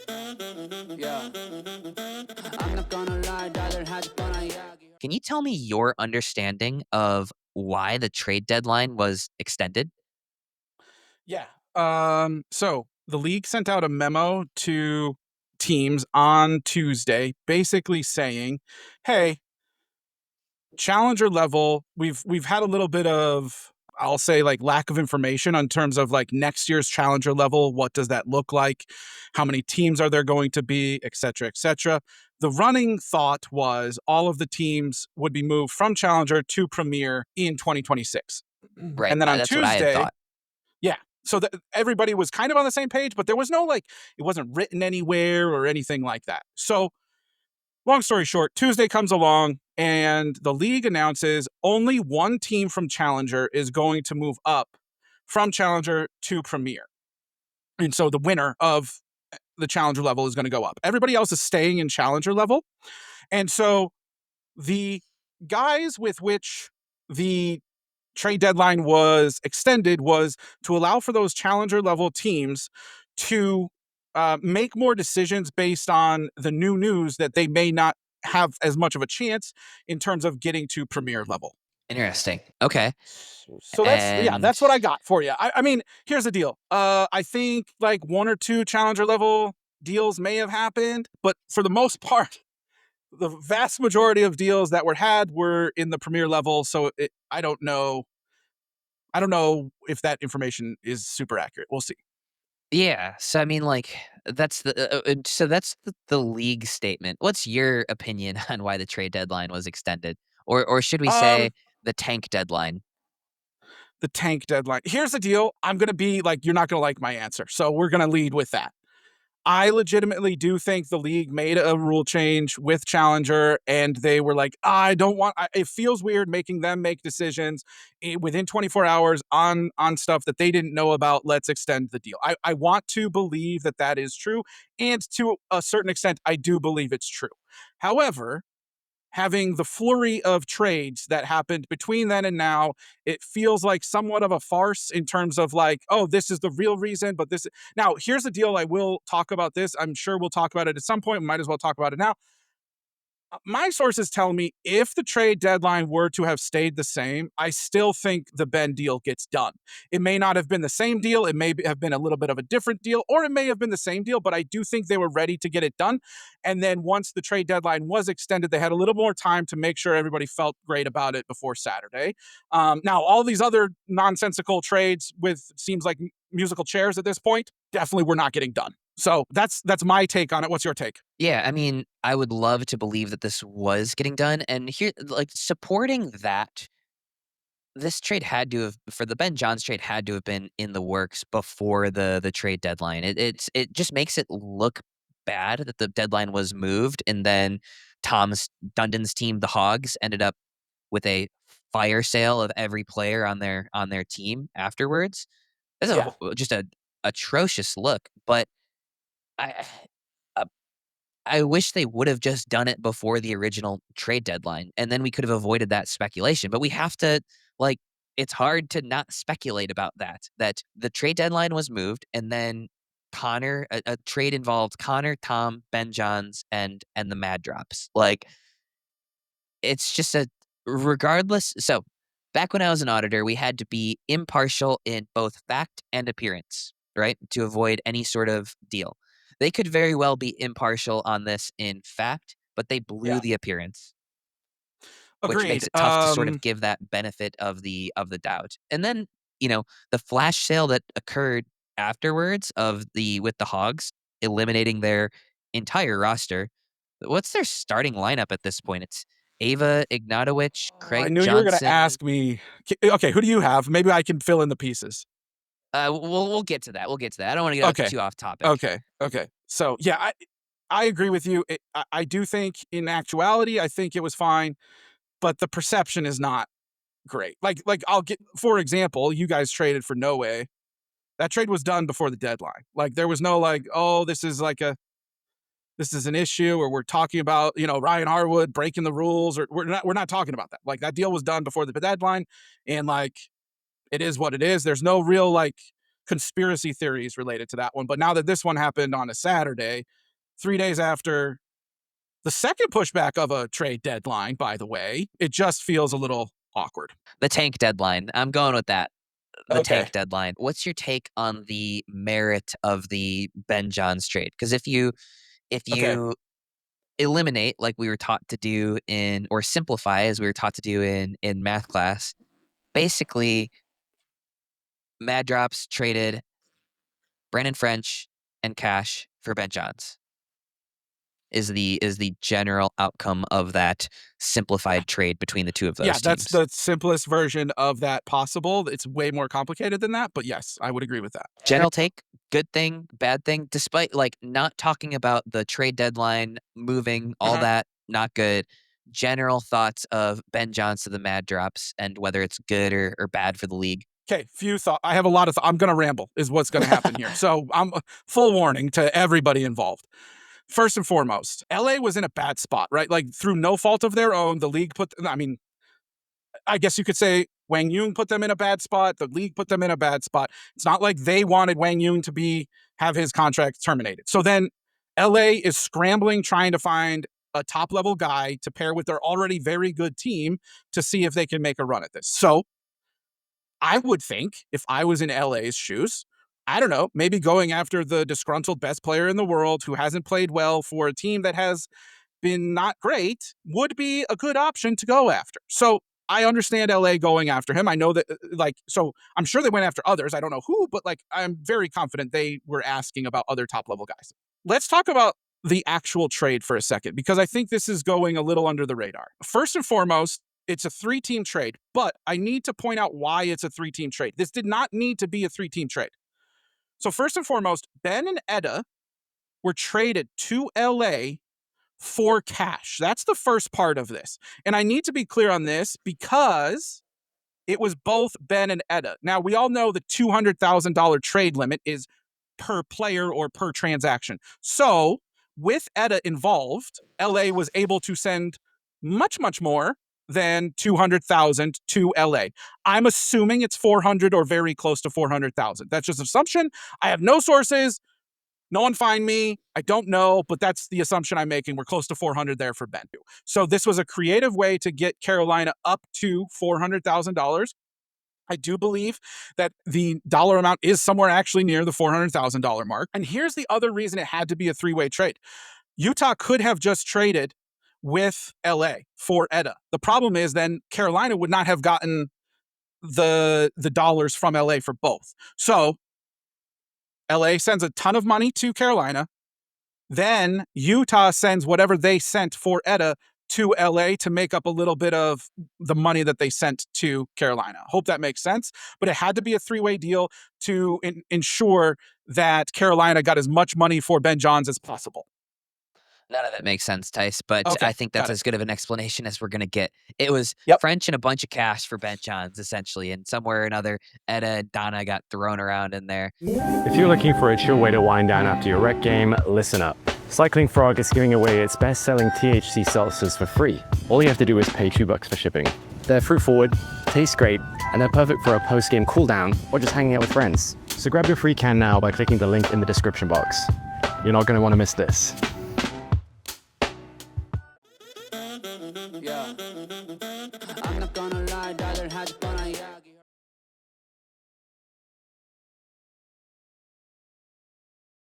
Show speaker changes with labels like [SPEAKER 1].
[SPEAKER 1] Yeah. I'm not gonna lie, rather had fun,
[SPEAKER 2] Can you tell me your understanding of why the trade deadline was extended?
[SPEAKER 3] Yeah. So the league sent out a memo to teams on Tuesday, basically saying, "Hey, challenger level, we've had a little bit of, I'll say, like, lack of information on terms of like next year's challenger level. What does that look like? How many teams are there going to be, et cetera, et cetera." The running thought was all of the teams would be moved from challenger to premier in 2026.
[SPEAKER 2] Right,
[SPEAKER 3] And then on
[SPEAKER 2] that's what I had
[SPEAKER 3] Tuesday,
[SPEAKER 2] thought.
[SPEAKER 3] yeah. So that everybody was kind of on the same page, but there was no like, it wasn't written anywhere or anything like that. So, long story short, Tuesday comes along and the league announces only one team from Challenger is going to move up from Challenger to Premier. And so the winner of the Challenger level is going to go up. Everybody else is staying in Challenger level. And so the guys with which the trade deadline was extended was to allow for those challenger level teams to make more decisions based on the new news that they may not have as much of a chance in terms of getting to premier level.
[SPEAKER 2] Interesting. Okay.
[SPEAKER 3] So that's, yeah,
[SPEAKER 2] And
[SPEAKER 3] that's what I got for you. I mean, here's the deal. I think like one or two challenger level deals may have happened, but for the most part, the vast majority of deals that were had were in the premier level. So I don't know if that information is super accurate. We'll see.
[SPEAKER 2] yeah, so I mean, like, that's the league statement. What's your opinion on why the trade deadline was extended? Or should we say
[SPEAKER 3] Um,
[SPEAKER 2] the tank deadline?
[SPEAKER 3] the tank deadline. Here's the deal. I'm gonna be like, you're not gonna like my answer. So we're gonna lead with that. I legitimately do think the league made a rule change with Challenger, and they were like, I don't want. It feels weird making them make decisions within 24 hours on stuff that they didn't know about. Let's extend the deal. I want to believe that that is true, and to a certain extent, I do believe it's true. However, having the flurry of trades that happened between then and now, it feels like somewhat of a farce in terms of like, oh, this is the real reason, but this. Now, here's the deal. I will talk about this. I'm sure we'll talk about it at some point. We might as well talk about it now. My sources tell me if the trade deadline were to have stayed the same, I still think the Ben deal gets done. It may not have been the same deal. It may have been a little bit of a different deal, or it may have been the same deal, but I do think they were ready to get it done. And then once the trade deadline was extended, they had a little more time to make sure everybody felt great about it before Saturday. Now, all these other nonsensical trades with seems like musical chairs at this point definitely were not getting done. So that's my take on it. What's your take?
[SPEAKER 2] Yeah, I mean, I would love to believe that this was getting done, and here, like, supporting that, this trade had to have for the Ben Johns trade had to have been in the works before the trade deadline. It just makes it look bad that the deadline was moved, and then Tom's Dundon's team, the Hogs, ended up with a fire sale of every player on their team afterwards. That's
[SPEAKER 3] Yeah.
[SPEAKER 2] just a atrocious look, but I uh, I wish they would have just done it before the original trade deadline, and then we could have avoided that speculation, but we have to, like, it's hard to not speculate about that the trade deadline was moved, and then a trade involved Connor, Tom, Ben Johns, and the Mad Drops. Like, it's just a regardless so, back when I was an auditor, we had to be impartial in both fact and appearance, right, to avoid any sort of deal. They could very well be impartial on this in fact, but they blew
[SPEAKER 3] Yeah.
[SPEAKER 2] the appearance, which makes
[SPEAKER 3] Agreed.
[SPEAKER 2] it tough to sort of give that benefit of the doubt. And then, the flash sale that occurred afterwards of the with the Hogs eliminating their entire roster. What's their starting lineup at this point? It's Ava Ignatowicz,
[SPEAKER 3] Oh, I
[SPEAKER 2] Craig
[SPEAKER 3] knew you were going to
[SPEAKER 2] Johnson.
[SPEAKER 3] ask me. Okay, who do you have? Maybe I can fill in the pieces.
[SPEAKER 2] We'll get to that. We'll get to that. I don't want to get
[SPEAKER 3] Okay,
[SPEAKER 2] too off topic.
[SPEAKER 3] okay. So yeah, I agree with you. I do think in actuality, I think it was fine, but the perception is not great. Like I'll get, for example, you guys traded for No Way. That trade was done before the deadline. Like there was no like, oh, this is an issue, or we're talking about, Ryan Harwood breaking the rules, or we're not talking about that. Like that deal was done before the deadline, and like it is what it is. There's no real like conspiracy theories related to that one. But now that this one happened on a Saturday, 3 days after the second pushback of a trade deadline, by the way, it just feels a little awkward.
[SPEAKER 2] The tank deadline. I'm going with that. The
[SPEAKER 3] Okay.
[SPEAKER 2] tank deadline. What's your take on the merit of the Ben Johns trade? Because if you
[SPEAKER 3] Okay.
[SPEAKER 2] eliminate, like we were taught to do or simplify as we were taught to do in math class, basically Mad Drops traded Brandon French and cash for Ben Johns. Is the general outcome of that simplified trade between the two of those
[SPEAKER 3] Yeah,
[SPEAKER 2] teams.
[SPEAKER 3] that's the simplest version of that possible. It's way more complicated than that, but yes, I would agree with that.
[SPEAKER 2] General take, good thing, bad thing, despite like not talking about the trade deadline, moving, all that, not good. General thoughts of Ben Johns to the Mad Drops and whether it's good or bad for the league.
[SPEAKER 3] Okay, few thoughts. I have a lot of I'm going to ramble is what's going to happen here. So I'm full warning to everybody involved. First and foremost, LA was in a bad spot, right? Like through no fault of their own, the league I guess you could say Wang Yung put them in a bad spot. The league put them in a bad spot. It's not like they wanted Wang Yung to have his contract terminated. So then LA is scrambling, trying to find a top level guy to pair with their already very good team to see if they can make a run at this. So I would think if I was in LA's shoes, I don't know, maybe going after the disgruntled best player in the world who hasn't played well for a team that has been not great would be a good option to go after. So I understand LA going after him. I know that, so I'm sure they went after others. I don't know who, but I'm very confident they were asking about other top level guys. Let's talk about the actual trade for a second, because I think this is going a little under the radar. First and foremost, it's a 3-team trade, but I need to point out why it's a 3-team trade. This did not need to be a 3-team trade. So first and foremost, Ben and Etta were traded to LA for cash. That's the first part of this. And I need to be clear on this because it was both Ben and Etta. Now, we all know the $200,000 trade limit is per player or per transaction. So with Etta involved, LA was able to send much, much more than 200,000 to LA. I'm assuming it's 400 or very close to 400,000. That's just an assumption. I have no sources. No one find me. I don't know, but that's the assumption I'm making. We're close to 400 there for Ben. So this was a creative way to get Carolina up to $400,000. I do believe that the dollar amount is somewhere actually near the $400,000 mark. And here's the other reason it had to be a 3-way trade. Utah could have just traded with LA for Etta. The problem is then Carolina would not have gotten the dollars from LA for both. So LA sends a ton of money to Carolina. Then Utah sends whatever they sent for Etta to LA to make up a little bit of the money that they sent to Carolina. Hope that makes sense. But it had to be a 3-way deal to ensure that Carolina got as much money for Ben Johns as possible.
[SPEAKER 2] None of that makes sense, Tice, but
[SPEAKER 3] Okay,
[SPEAKER 2] I think that's as good of an explanation as we're going to get. It was French and a bunch of cash for Ben Johns, essentially, and somewhere or another, Etta and Donna got thrown around in there.
[SPEAKER 4] If you're looking for a chill way to wind down after your rec game, listen up. Cycling Frog is giving away its best-selling THC seltzers for free. All you have to do is pay $2 for shipping. They're fruit-forward, taste great, and they're perfect for a post-game cool-down or just hanging out with friends. So grab your free can now by clicking the link in the description box. You're not going to want to miss this.